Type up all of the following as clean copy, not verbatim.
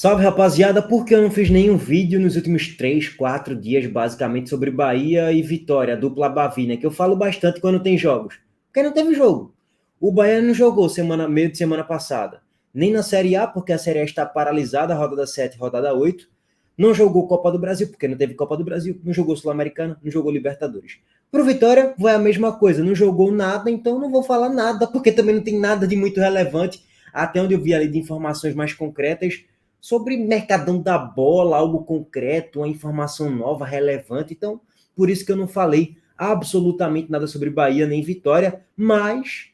Salve, rapaziada, porque eu não fiz nenhum vídeo nos últimos 3, 4 dias, basicamente, sobre Bahia e Vitória, a dupla Bavi, né? Que eu falo bastante quando tem jogos. Porque não teve jogo. O Bahia não jogou meio de semana passada. Nem na Série A, porque a Série A está paralisada, rodada 7, rodada 8. Não jogou Copa do Brasil, porque não teve Copa do Brasil. Não jogou Sul-Americana, não jogou Libertadores. Pro Vitória, vai a mesma coisa. Não jogou nada, então não vou falar nada, porque também não tem nada de muito relevante, até onde eu vi ali de informações mais concretas sobre mercadão da bola, algo concreto, uma informação nova, relevante. Então, por isso que eu não falei absolutamente nada sobre Bahia nem Vitória, mas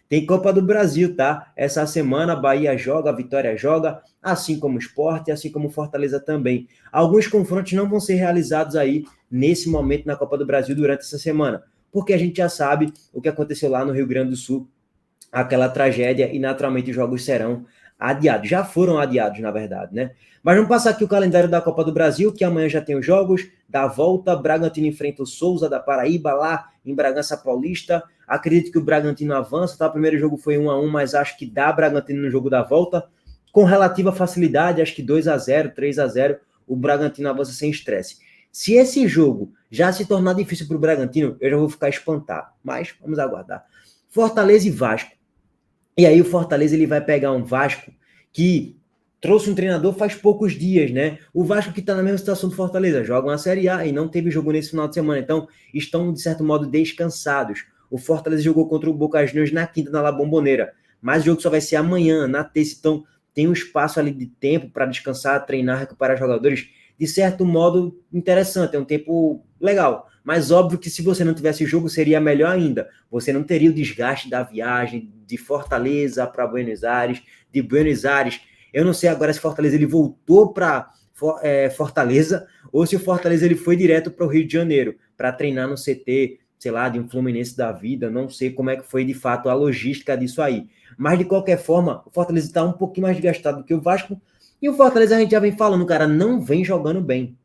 tem Copa do Brasil, tá? Essa semana a Bahia joga, a Vitória joga, assim como o Sport, assim como o Fortaleza também. Alguns confrontos não vão ser realizados aí nesse momento na Copa do Brasil durante essa semana, porque a gente já sabe o que aconteceu lá no Rio Grande do Sul, aquela tragédia, e naturalmente os jogos serão adiados. Já foram adiados, na verdade, né? Mas vamos passar aqui o calendário da Copa do Brasil, que amanhã já tem os jogos da volta. Bragantino enfrenta o Souza da Paraíba, lá em Bragança Paulista. Acredito que o Bragantino avança, tá? O primeiro jogo foi 1-1, mas acho que dá Bragantino no jogo da volta. Com relativa facilidade, acho que 2-0, 3-0, o Bragantino avança sem estresse. Se esse jogo já se tornar difícil para o Bragantino, eu já vou ficar espantado. Mas vamos aguardar. Fortaleza e Vasco. E aí o Fortaleza ele vai pegar um Vasco que trouxe um treinador faz poucos dias, né? O Vasco que está na mesma situação do Fortaleza, joga uma Série A e não teve jogo nesse final de semana, então estão, de certo modo, descansados. O Fortaleza jogou contra o Boca Juniors na quinta, na La Bombonera, mas o jogo só vai ser amanhã, na terça, então tem um espaço ali de tempo para descansar, treinar, recuperar jogadores, de certo modo interessante, é um tempo legal. Mas óbvio que se você não tivesse jogo, seria melhor ainda. Você não teria o desgaste da viagem de Fortaleza para Buenos Aires, de Buenos Aires. Eu não sei agora se Fortaleza ele voltou para Fortaleza ou se o Fortaleza ele foi direto para o Rio de Janeiro para treinar no CT, sei lá, de um Fluminense da vida. Não sei como é que foi de fato a logística disso aí. Mas de qualquer forma, o Fortaleza está um pouquinho mais desgastado do que o Vasco. E o Fortaleza a gente já vem falando, cara, não vem jogando bem.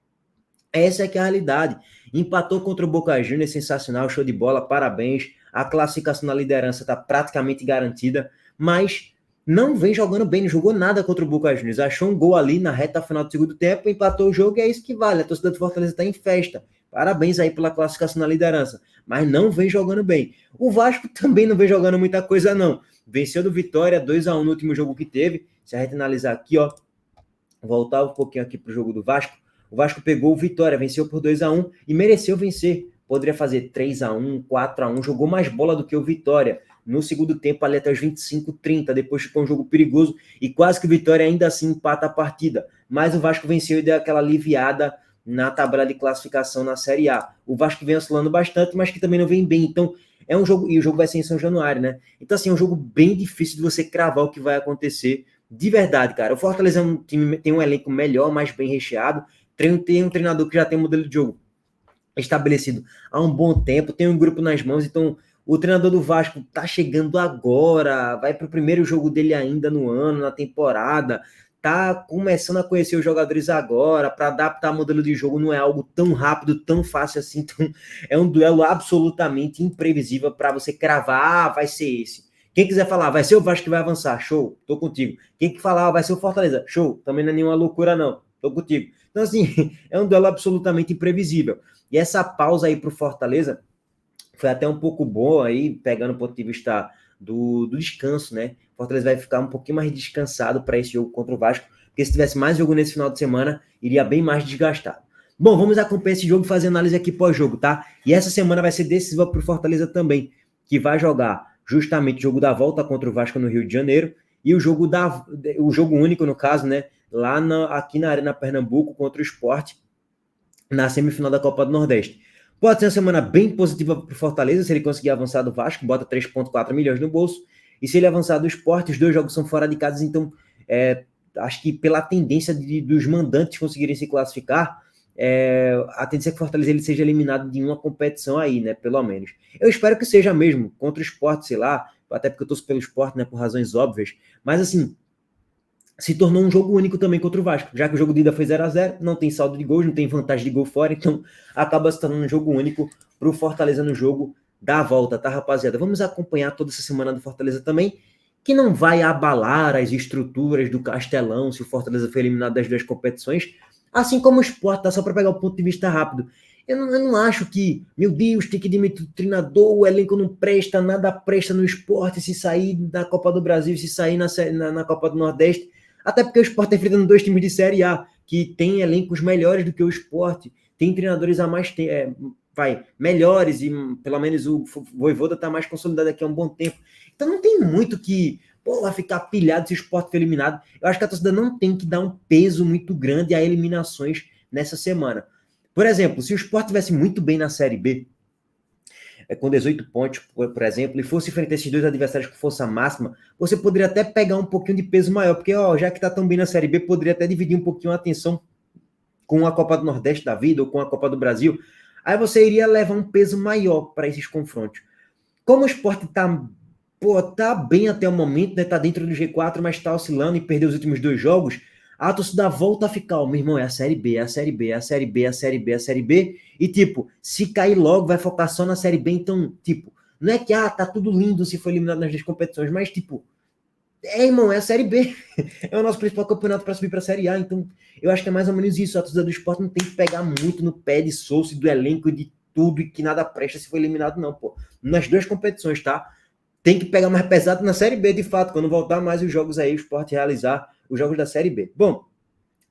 Essa é que é a realidade. Empatou contra o Boca Juniors, sensacional, show de bola, parabéns. A classificação na liderança está praticamente garantida, mas não vem jogando bem, não jogou nada contra o Boca Juniors. Achou um gol ali na reta final do segundo tempo, empatou o jogo e é isso que vale. A torcida do Fortaleza está em festa. Parabéns aí pela classificação na liderança, mas não vem jogando bem. O Vasco também não vem jogando muita coisa, não. Venceu do Vitória 2-1 no último jogo que teve. Se a gente analisar aqui, ó, voltar um pouquinho aqui para o jogo do Vasco, o Vasco pegou o Vitória, venceu por 2-1 e mereceu vencer. Poderia fazer 3-1, 4-1, jogou mais bola do que o Vitória. No segundo tempo, ali até os 25, 30, depois ficou um jogo perigoso e quase que o Vitória ainda assim empata a partida. Mas o Vasco venceu e deu aquela aliviada na tabela de classificação na Série A. O Vasco vem oscilando bastante, mas que também não vem bem. Então, é um jogo, e o jogo vai ser em São Januário, né? Então, assim, é um jogo bem difícil de você cravar o que vai acontecer de verdade, cara. O Fortaleza tem um elenco melhor, mais bem recheado, tem um treinador que já tem um modelo de jogo estabelecido há um bom tempo, tem um grupo nas mãos, então o treinador do Vasco tá chegando agora, vai para o primeiro jogo dele ainda no ano, na temporada, tá começando a conhecer os jogadores agora, para adaptar o modelo de jogo não é algo tão rápido, tão fácil assim, então é um duelo absolutamente imprevisível para você cravar, vai ser esse. Quem quiser falar, vai ser o Vasco que vai avançar, show, tô contigo. Quem que falar, vai ser o Fortaleza, show, também não é nenhuma loucura não, tô contigo. Então assim, é um duelo absolutamente imprevisível. E essa pausa aí para o Fortaleza foi até um pouco boa aí, pegando o ponto de vista do descanso, né? O Fortaleza vai ficar um pouquinho mais descansado para esse jogo contra o Vasco, porque se tivesse mais jogo nesse final de semana, iria bem mais desgastado. Bom, vamos acompanhar esse jogo e fazer análise aqui pós-jogo, tá? E essa semana vai ser decisiva para o Fortaleza também, que vai jogar justamente o jogo da volta contra o Vasco no Rio de Janeiro e o jogo único, no caso, né? Lá aqui na Arena Pernambuco contra o Sport, na semifinal da Copa do Nordeste. Pode ser uma semana bem positiva para o Fortaleza, se ele conseguir avançar do Vasco, bota 3,4 milhões no bolso, e se ele avançar do Sport, os dois jogos são fora de casa, então acho que pela tendência dos mandantes conseguirem se classificar, a tendência é que o Fortaleza ele seja eliminado de uma competição aí, né, pelo menos. Eu espero que seja mesmo, contra o Sport, sei lá, até porque eu torço pelo Sport, né, por razões óbvias, mas assim, se tornou um jogo único também contra o Vasco, já que o jogo de ida foi 0-0, não tem saldo de gols, não tem vantagem de gol fora, então acaba se tornando um jogo único para o Fortaleza no jogo da volta, tá, rapaziada? Vamos acompanhar toda essa semana do Fortaleza também, que não vai abalar as estruturas do Castelão se o Fortaleza for eliminado das duas competições, assim como o Sport, tá? Só para pegar o ponto de vista rápido. Eu não acho que, meu Deus, tem que demitir o treinador, o elenco não presta, nada presta no Sport, se sair da Copa do Brasil, se sair na Copa do Nordeste, até porque o Sport está enfrentando dois times de Série A, que tem elencos melhores do que o Sport, tem treinadores a mais melhores, e pelo menos o Vojvoda está mais consolidado aqui há um bom tempo. Então não tem muito que vai ficar pilhado se o Sport for eliminado. Eu acho que a torcida não tem que dar um peso muito grande a eliminações nessa semana. Por exemplo, se o Sport tivesse muito bem na Série B, com 18 pontos, por exemplo, e fosse enfrentar esses dois adversários com força máxima, você poderia até pegar um pouquinho de peso maior, porque já que está tão bem na Série B, poderia até dividir um pouquinho a atenção com a Copa do Nordeste da vida ou com a Copa do Brasil. Aí você iria levar um peso maior para esses confrontos. Como o Sport tá bem até o momento, né? Tá dentro do G4, mas tá oscilando e perdeu os últimos dois jogos, a torcida volta a ficar, meu irmão, é a Série B, é a Série B, é a Série B, é a Série B, é a Série B, e tipo, se cair logo, vai focar só na Série B, então, tipo, não é que, tá tudo lindo se for eliminado nas duas competições, mas, tipo, irmão, é a Série B, é o nosso principal campeonato para subir para a Série A, então, eu acho que é mais ou menos isso, a torcida do Sport não tem que pegar muito no pé de Souza e do elenco e de tudo, e que nada presta se for eliminado, não, pô, nas duas competições, tá? Tem que pegar mais pesado na Série B, de fato, quando voltar mais os jogos aí, o Sport realizar os jogos da Série B. Bom,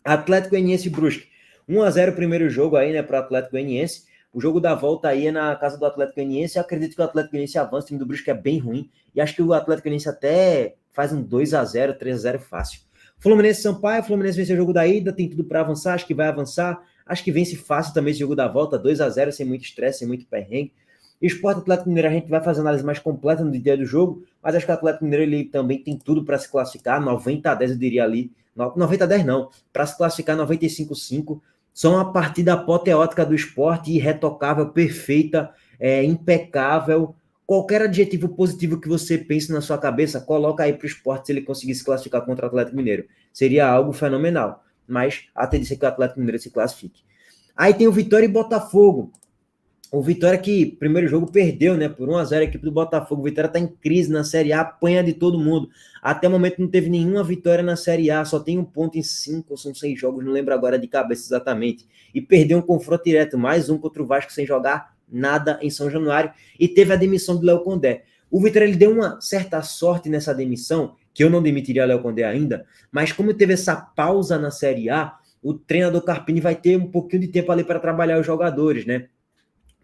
Atlético Goianiense e Brusque. 1-0 o primeiro jogo aí, né, para o Atlético Goianiense. O jogo da volta aí é na casa do Atlético Goianiense. Eu acredito que o Atlético Goianiense avança, o time do Brusque é bem ruim. E acho que o Atlético Goianiense até faz um 2-0, 3-0 fácil. Fluminense e Sampaio. O Fluminense venceu o jogo da ida, tem tudo para avançar, acho que vai avançar. Acho que vence fácil também esse jogo da volta, 2-0, sem muito estresse, sem muito perrengue. E o Sport Atlético Mineiro, a gente vai fazer análise mais completa no dia do jogo, mas acho que o Atlético Mineiro ele também tem tudo para se classificar, 90-10 eu diria ali, 90-10 não, para se classificar 95-5, só uma partida apoteótica do Sport, irretocável, perfeita, impecável, qualquer adjetivo positivo que você pense na sua cabeça, coloca aí para o Sport se ele conseguir se classificar contra o Atlético Mineiro, seria algo fenomenal, mas a tendência é que o Atlético Mineiro se classifique. Aí tem o Vitória e Botafogo. O Vitória que, primeiro jogo, perdeu, né, por 1-0 a equipe do Botafogo. O Vitória tá em crise na Série A, apanha de todo mundo. Até o momento não teve nenhuma vitória na Série A, só tem um ponto em 5 ou são 6 jogos, não lembro agora de cabeça exatamente. E perdeu um confronto direto, mais um contra o Vasco sem jogar nada em São Januário. E teve a demissão do Léo Condé. O Vitória ele deu uma certa sorte nessa demissão, que eu não demitiria Léo Condé ainda, mas como teve essa pausa na Série A, o treinador Carpini vai ter um pouquinho de tempo ali para trabalhar os jogadores, né?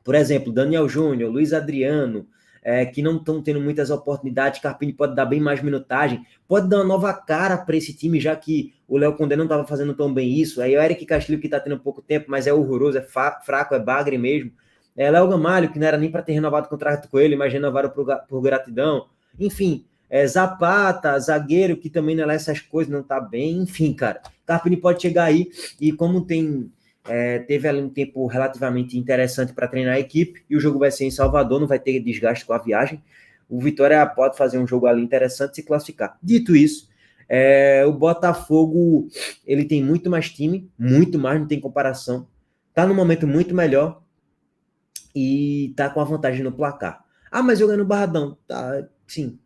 Por exemplo, Daniel Júnior, Luiz Adriano, que não estão tendo muitas oportunidades, Carpini pode dar bem mais minutagem, pode dar uma nova cara para esse time, já que o Léo Condé não estava fazendo tão bem isso, aí o Eric Castilho que está tendo pouco tempo, mas é horroroso, é fraco, é bagre mesmo, Léo Gamalho, que não era nem para ter renovado o contrato com ele, mas renovaram por gratidão, enfim, Zapata, zagueiro, que também não é essas coisas, não está bem, enfim, cara, Carpini pode chegar aí, e como teve ali um tempo relativamente interessante para treinar a equipe, e o jogo vai ser em Salvador, não vai ter desgaste com a viagem, o Vitória pode fazer um jogo ali interessante e se classificar. Dito isso, o Botafogo, ele tem muito mais time, muito mais, não tem comparação, tá num momento muito melhor, e tá com a vantagem no placar. Mas jogando no Barradão, tá, sim.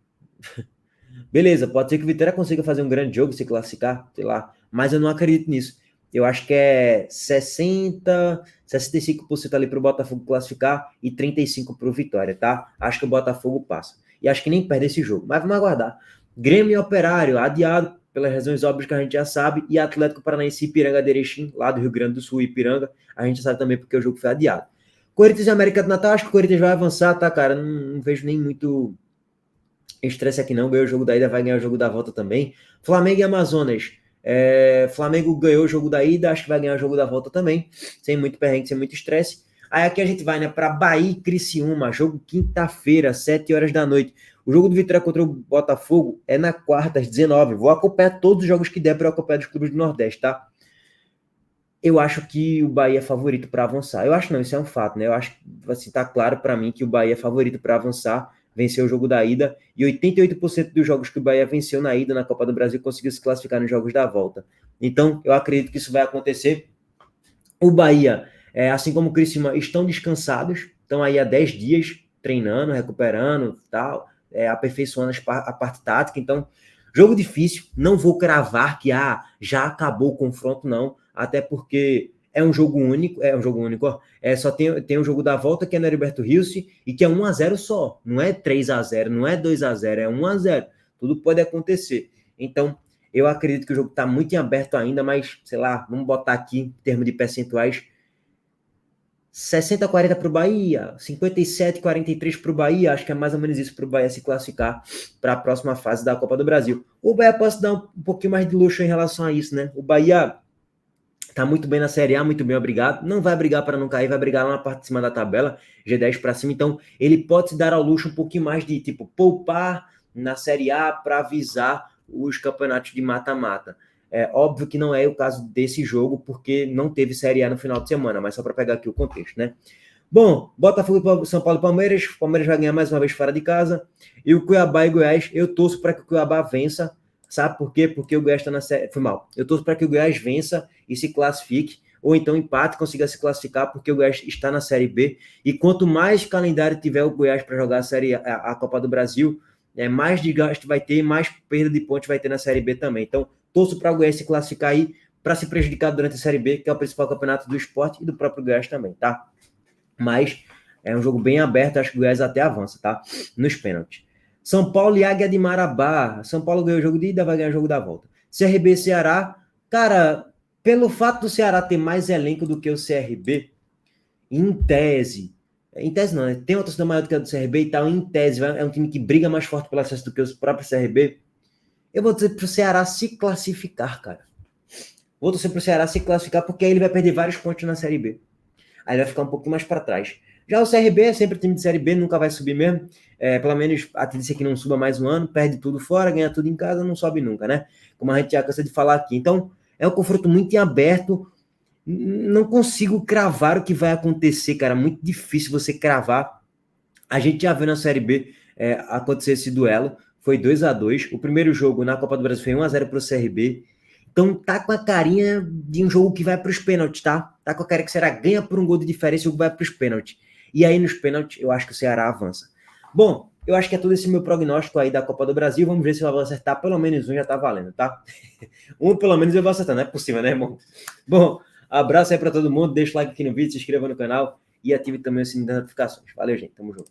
Beleza, pode ser que o Vitória consiga fazer um grande jogo, se classificar, sei lá, mas eu não acredito nisso. Eu acho que é 65% ali para o Botafogo classificar e 35% para o Vitória, tá? Acho que o Botafogo passa. E acho que nem perde esse jogo, mas vamos aguardar. Grêmio e Operário, adiado, pelas razões óbvias que a gente já sabe, e Atlético Paranaense e Ipiranga de Erechim, lá do Rio Grande do Sul, Ipiranga, a gente sabe também porque o jogo foi adiado. Corinthians e América do Natal, acho que o Corinthians vai avançar, tá, cara? Não vejo nem muito estresse aqui não, ganhou o jogo da ida, vai ganhar o jogo da volta também. Flamengo e Amazonas, Flamengo ganhou o jogo da ida, acho que vai ganhar o jogo da volta também, sem muito perrengue, sem muito estresse. Aí aqui a gente vai, né, para Bahia e Criciúma, jogo quinta-feira, 7 horas da noite. O jogo do Vitória contra o Botafogo é na quarta, às 19. Vou acompanhar todos os jogos que der para acompanhar dos clubes do Nordeste, tá? Eu acho que o Bahia é favorito para avançar. Eu acho não, isso é um fato, né? Eu acho que assim, tá claro para mim que o Bahia é favorito para avançar, venceu o jogo da ida, e 88% dos jogos que o Bahia venceu na ida na Copa do Brasil conseguiu se classificar nos jogos da volta. Então, eu acredito que isso vai acontecer. O Bahia, assim como o Criciúma, estão descansados, estão aí há 10 dias treinando, recuperando, tal, aperfeiçoando a parte tática. Então, jogo difícil, não vou cravar que já acabou o confronto, não, até porque é um jogo único, ó, só tem um jogo da volta que é no Heriberto Rios e que é 1-0 só, não é 3-0, não é 2-0, é 1-0, tudo pode acontecer. Então, eu acredito que o jogo está muito em aberto ainda, mas, sei lá, vamos botar aqui em termos de percentuais, 60-40 para o Bahia, 57-43 para o Bahia, acho que é mais ou menos isso para o Bahia se classificar para a próxima fase da Copa do Brasil. O Bahia pode dar um pouquinho mais de luxo em relação a isso, né? O Bahia tá muito bem na Série A, muito bem, obrigado. Não vai brigar para não cair, vai brigar lá na parte de cima da tabela, G10 para cima. Então, ele pode se dar ao luxo um pouquinho mais de, tipo, poupar na Série A para avisar os campeonatos de mata-mata. É óbvio que não é o caso desse jogo, porque não teve Série A no final de semana, mas só para pegar aqui o contexto, né? Bom, Botafogo, São Paulo e Palmeiras. O Palmeiras vai ganhar mais uma vez fora de casa. E o Cuiabá e Goiás, eu torço para que o Cuiabá vença. Sabe por quê? Porque o Goiás está na série. Foi mal. Eu torço para que o Goiás vença e se classifique, ou então empate e consiga se classificar, porque o Goiás está na Série B. E quanto mais calendário tiver o Goiás para jogar a Copa do Brasil, mais desgaste vai ter, mais perda de pontos vai ter na Série B também. Então, torço para o Goiás se classificar aí, para se prejudicar durante a Série B, que é o principal campeonato do esporte e do próprio Goiás também, tá? Mas é um jogo bem aberto, acho que o Goiás até avança, tá? Nos pênaltis. São Paulo e Águia de Marabá. São Paulo ganhou o jogo de ida, vai ganhar o jogo da volta. CRB e Ceará. Cara, pelo fato do Ceará ter mais elenco do que o CRB, em tese não, né? Tem uma torcida maior do que a do CRB e tal, em tese, é um time que briga mais forte pelo acesso do que o próprio CRB. Eu vou dizer pro Ceará se classificar, cara. Vou torcer pro Ceará se classificar, porque aí ele vai perder vários pontos na Série B. Aí vai ficar um pouquinho mais para trás. Já o CRB é sempre time de Série B, nunca vai subir mesmo. Pelo menos a tendência é que não suba mais um ano, perde tudo fora, ganha tudo em casa, não sobe nunca, né? Como a gente já cansa de falar aqui. Então, é um confronto muito em aberto. Não consigo cravar o que vai acontecer, cara. Muito difícil você cravar. A gente já viu na Série B acontecer esse duelo. Foi 2-2. O primeiro jogo na Copa do Brasil foi 1-0 para o CRB. Então tá com a carinha de um jogo que vai para os pênaltis, tá? Tá com a cara que o Ceará ganha por um gol de diferença e o jogo vai para os pênaltis. E aí nos pênaltis eu acho que o Ceará avança. Bom, eu acho que é todo esse meu prognóstico aí da Copa do Brasil. Vamos ver se eu vou acertar. Pelo menos um já tá valendo, tá? Um pelo menos eu vou acertar, não é possível, né, irmão? Bom, abraço aí para todo mundo. Deixa o like aqui no vídeo, se inscreva no canal e ative também o sininho das notificações. Valeu, gente. Tamo junto.